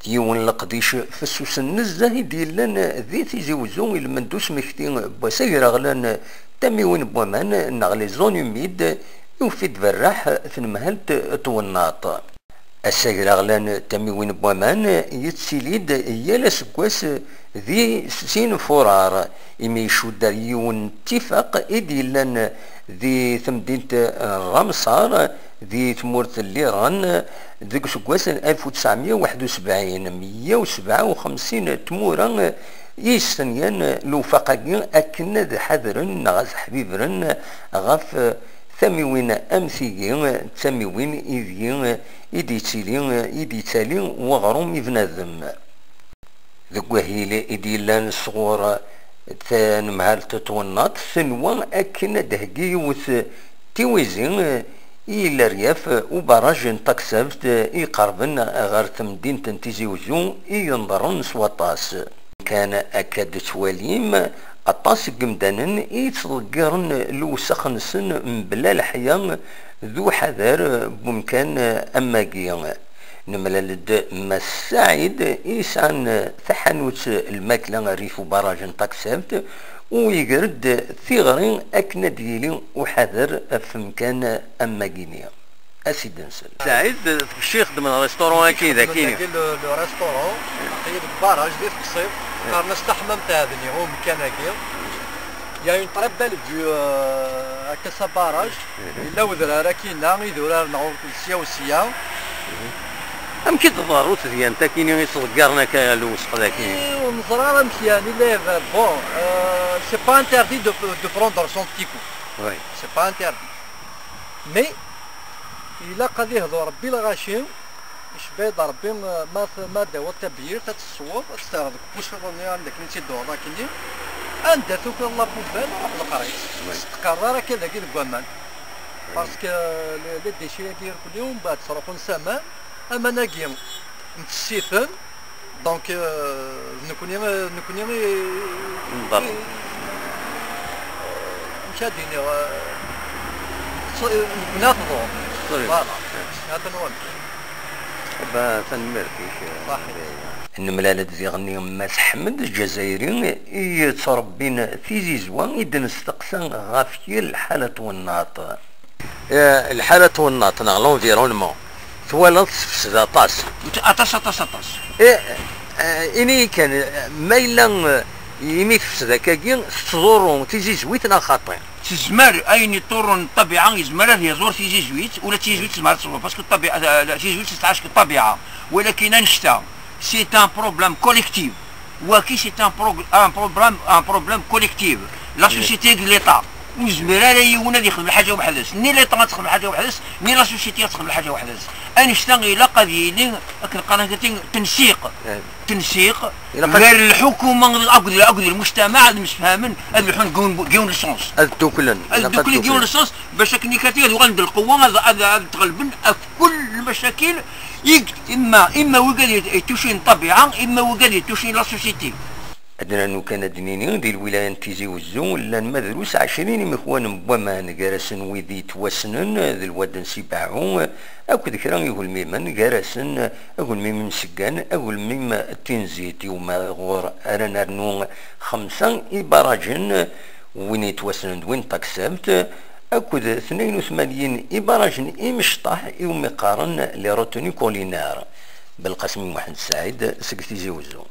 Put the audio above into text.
ديون لقديش فسوس النزه ديالن ذي تيزي وزون المندوس مكتين بوسير غلان تميون بومان نغلي زون يميد يوفيد براح ثنمهلت طوناط السير غلان تميون بومان يتسيليد يالا سكواس ذي سين فرار إمي شودر يون اتفاق إديلان ذي ثمدينة الرمصار ذي تمورت الليران ذيك سكواس 1971 157 تمورا يستنيان لو فقاقين أكنا ذي حذرن غاز حبيبرن غاف ثميوين أمثيين ثميوين إذيين إدي تالين وغروم يفنذم ذك وهيلي إديلان صغور ثان مهال تتونات ثنوان أكنا دهقي وث تيويزين إلا رياف وبراج تكسبت يقربن غير تمدين تنتيزي وزون ينظرن سواطاس كان أكاد تواليم أطاس قمدانن يتضقرن لوسخ نسن مبلا الحياة ذو حذر بمكان أماقيا نملالد مساعد يسعن ثحنوت الماكلة ريف وبراج تكسبت ويقرد ثغرين أكنا ديالي وحذر في مكان أماقينيا أسيد نسل سعيد في الشيخ من ريستورون أكيد أكيد لو ريستورون هي البراج ديال القصير كارنا استحمام تاع هذا هو مكان هكا يا اون طري بال فيو هكا سا باراج الا وذرا كاينه يدور نعاود السياوسيه أم كي تضاروت ديال نتا كاين يصغرنا كالوسق ذاك ونزرار مزيان الا بون سي با انتردي دو بروندر سون تيكو وي سي با انتردي مي الا قد يهضر ربي الغاشيم شباب ربي ما داوى التبيير تتصوب تستغرق واش عندك انت دور كاينين عندها توك الله بوبال وروح لقريت تقرر كذا كي الكوامان باسكو لي ديشي كير كل يوم بعد تصرفون سامان اما ناقي نتسيثن دونك نكوني نضر مشادين ناخذو فوالا هذا نوال فنمركيش صحيح النملالة ذي غني ماس حمد الجزائري يتربين في زيزوان إذن استقسان غافية الحالة والناط الحالة والناط نغلون فيرونمون ثوالط في 17 أطاس إني كان ميلا يميك في سداكاكين تزورون تيجي زويتنا خاطئ تزمر اين يطورون الطبيعه يزمر يزور في جيزويت ولا تيزويت تزمر تصور باسكو الطبيعه جيزويت تتعاش الطبيعه ولكن نشتا سي ان بروبليم كوليكتيف وكي سي ان بروبليم كوليكتيف لا سوسيتي دو ليطا وزمر لا يونا اللي يخدم حاجه وحدث ني ليطا تخدم حاجه وحدث ني لا سوسيتي تخدم حاجه وحدث انشتا الى قضيه القناه تنسيق غير الحكومه اقدر المجتمع المسفهمن الحون جون ليسونس الدوكلن جون ليسونس باش كنيكاتي غند القوه هذا تغلبن كل المشاكل اما وقال توشين الطبيعه اما وقال توشين لا سوسيتي عندنا نو كان دنيني ديال الولايه نتيزي وزون لان مدروس 20 مخوان بومان جارسن ويدي توسنن ذي الواد نسيباعو اكو ذكرى يقول ميمن جارسن اقول ميم سكان اقول ميم تنزيت يوم غور انا نرنو 5 ابراجن وين يتوسنن وين تكسبت اكو 82 ابراجن امشطاح يوم يقارن لي روتوني كولينار بالقسم واحد سعيد سكتيزي وزون